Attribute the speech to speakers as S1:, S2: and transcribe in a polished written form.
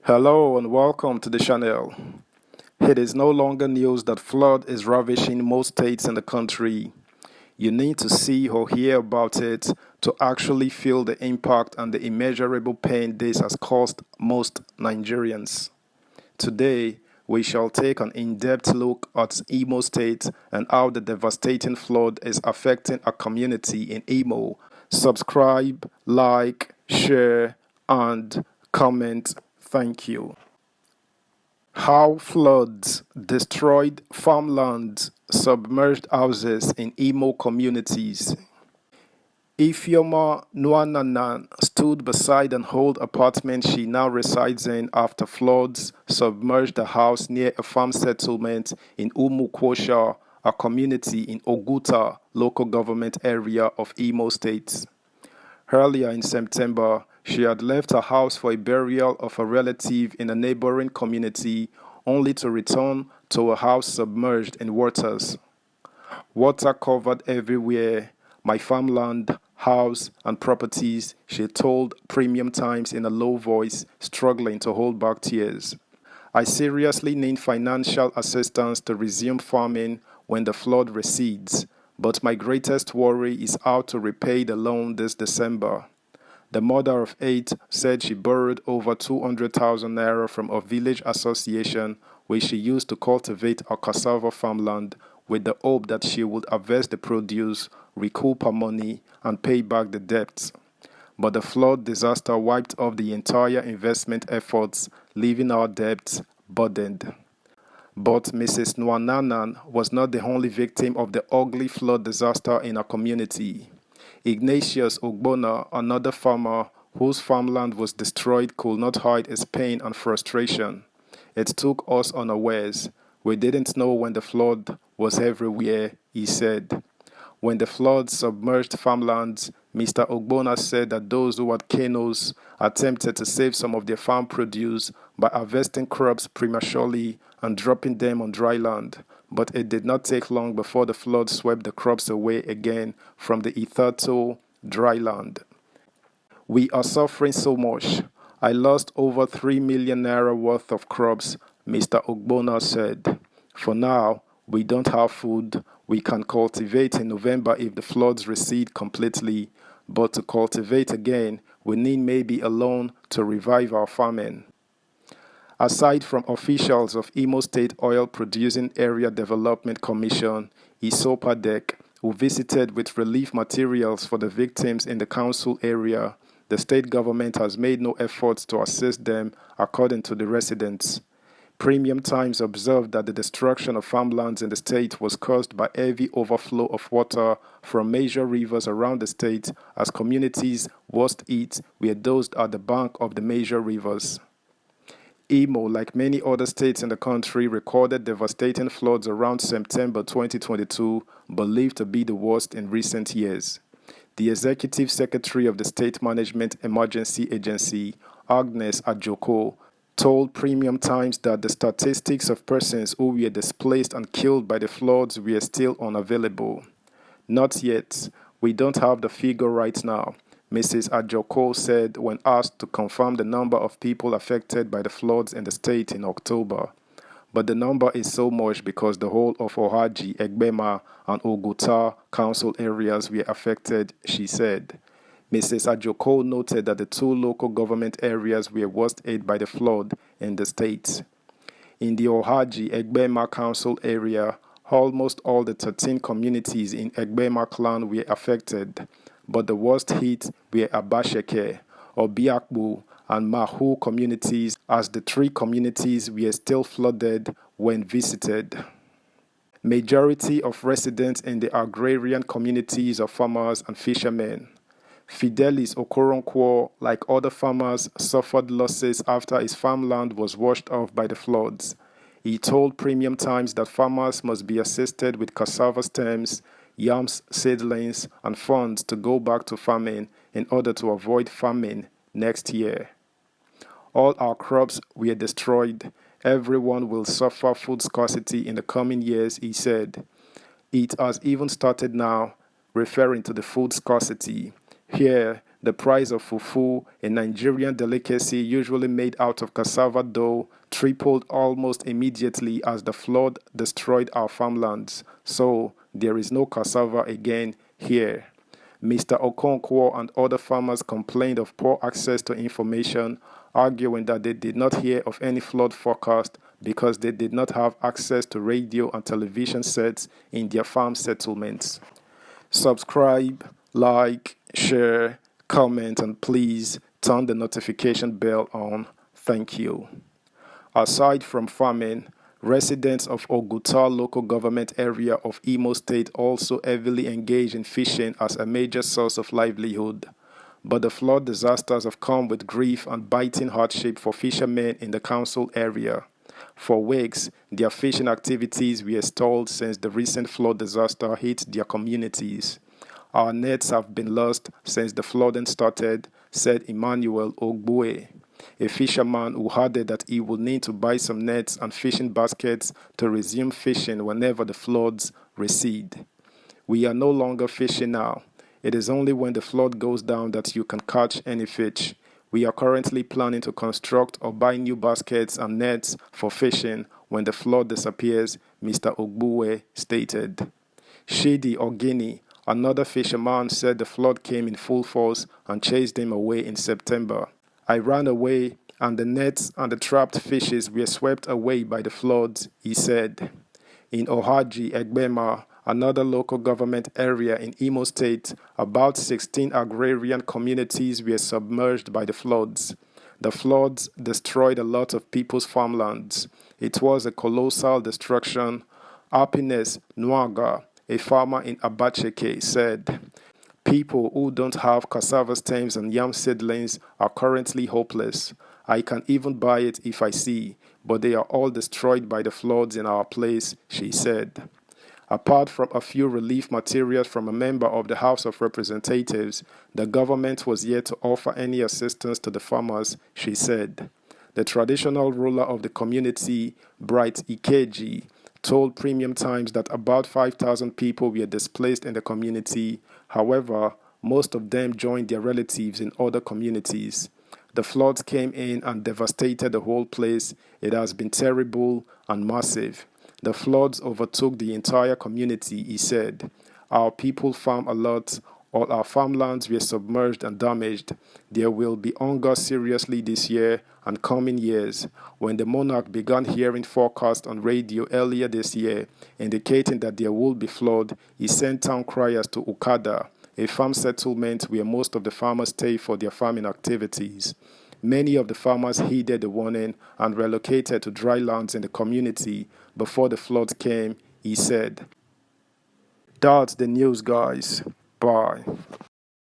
S1: Hello and welcome to the channel. It is no longer news that flood is ravaging most states in the country. You need to see or hear about it to actually feel the impact and the immeasurable pain this has caused most Nigerians. Today, we shall take an in-depth look at Imo State and how the devastating flood is affecting a community in Imo. Subscribe, like, share, and comment. Thank you. How floods destroyed farmlands, submerged houses in Imo communities. Ifeoma Nwananan stood beside an old apartment she now resides in after floods submerged a house near a farm settlement in Umukwosha, a community in Oguta local government area of Imo State. Earlier in September, she had left her house for a burial of a relative in a neighboring community, only to return to a house submerged in waters. Water covered everywhere, my farmland, house, and properties, she told Premium Times in a low voice, struggling to hold back tears. I seriously need financial assistance to resume farming when the flood recedes, but my greatest worry is how to repay the loan this December. The mother of 8 said she borrowed over 200,000 naira from a village association which she used to cultivate her cassava farmland with the hope that she would harvest the produce, recoup her money, and pay back the debts. But the flood disaster wiped off the entire investment efforts, leaving our debts burdened. But Mrs. Nwananan was not the only victim of the ugly flood disaster in her community. Ignatius Ogbonna, another farmer whose farmland was destroyed, could not hide his pain and frustration. It took us unawares. We didn't know when the flood was everywhere, he said. When the flood submerged farmlands, Mr. Ogbonna said that those who had canoes attempted to save some of their farm produce by harvesting crops prematurely and dropping them on dry land, but it did not take long before the flood swept the crops away again from the hitherto dry land. We are suffering so much. I lost over 3 million naira worth of crops, Mr. Ogbonna said. For now, we don't have food. We can cultivate in November if the floods recede completely, but to cultivate again, we need maybe a loan to revive our farming. Aside from officials of Imo State Oil Producing Area Development Commission, ISOPADEC, who visited with relief materials for the victims in the council area, the state government has made no efforts to assist them, according to the residents. Premium Times observed that the destruction of farmlands in the state was caused by heavy overflow of water from major rivers around the state, as communities worst hit were those at the bank of the major rivers. Imo, like many other states in the country, recorded devastating floods around September 2022, believed to be the worst in recent years. The executive secretary of the State Management Emergency Agency, Agnes Ajoko, told Premium Times that the statistics of persons who were displaced and killed by the floods were still unavailable. Not yet. We don't have the figure right now, Mrs. Ajoko said when asked to confirm the number of people affected by the floods in the state in October. But the number is so much because the whole of Ohaji, Egbema, and Oguta council areas were affected, she said. Mrs. Ajoko noted that the 2 local government areas were worst hit by the flood in the state. In the Ohaji, Egbema council area, almost all the 13 communities in Egbema clan were affected, but the worst hit were Abasheke, Obiakbu, and Mahu communities, as the 3 communities were still flooded when visited. Majority of residents in the agrarian communities are farmers and fishermen. Fidelis Okoronkwo, like other farmers, suffered losses after his farmland was washed off by the floods. He told Premium Times that farmers must be assisted with cassava stems, yams seedlings, and funds to go back to farming in order to avoid famine next year. All our crops were destroyed. Everyone will suffer food scarcity in the coming years, he said. It has even started now, referring to the food scarcity. Here, The price of fufu, a Nigerian delicacy usually made out of cassava dough, tripled almost immediately as the flood destroyed our farmlands. So there is no cassava again here. Mr. Okonkwo and other farmers complained of poor access to information, arguing that they did not hear of any flood forecast because they did not have access to radio and television sets in their farm settlements. Subscribe, like, share, comment, and please turn the notification bell on. Thank you. Aside from farming, residents of Oguta local government area of Imo State also heavily engage in fishing as a major source of livelihood. But the flood disasters have come with grief and biting hardship for fishermen in the council area. For weeks, their fishing activities were stalled since the recent flood disaster hit their communities. Our nets have been lost since the flooding started, said Emmanuel Ogbue, a fisherman who added that he would need to buy some nets and fishing baskets to resume fishing whenever the floods recede. We are no longer fishing now. It is only when the flood goes down that you can catch any fish. We are currently planning to construct or buy new baskets and nets for fishing when the flood disappears, Mr. Ogbue stated. Shidi Ogini, another fisherman, said the flood came in full force and chased him away in September. I ran away and the nets and the trapped fishes were swept away by the floods, he said. In Ohaji, Egbema, another local government area in Imo State, about 16 agrarian communities were submerged by the floods. The floods destroyed a lot of people's farmlands. It was a colossal destruction. Happiness Nwaga, a farmer in Abacheke, said, people who don't have cassava stems and yam seedlings are currently hopeless. I can even buy it if I see, but they are all destroyed by the floods in our place, she said. Apart from a few relief materials from a member of the House of Representatives, the government was yet to offer any assistance to the farmers, she said. The traditional ruler of the community, Bright Ikeji, told Premium Times that about 5,000 people were displaced in the community. However, most of them joined their relatives in other communities. The floods came in and devastated the whole place. It has been terrible and massive. The floods overtook the entire community, he said. Our people farm a lot. All our farmlands were submerged and damaged. There will be hunger seriously this year and coming years. When the monarch began hearing forecasts on radio earlier this year, indicating that there would be flood, he sent town criers to Okada, a farm settlement where most of the farmers stay for their farming activities. Many of the farmers heeded the warning and relocated to dry lands in the community before the floods came, he said. That's the news, guys. Bye.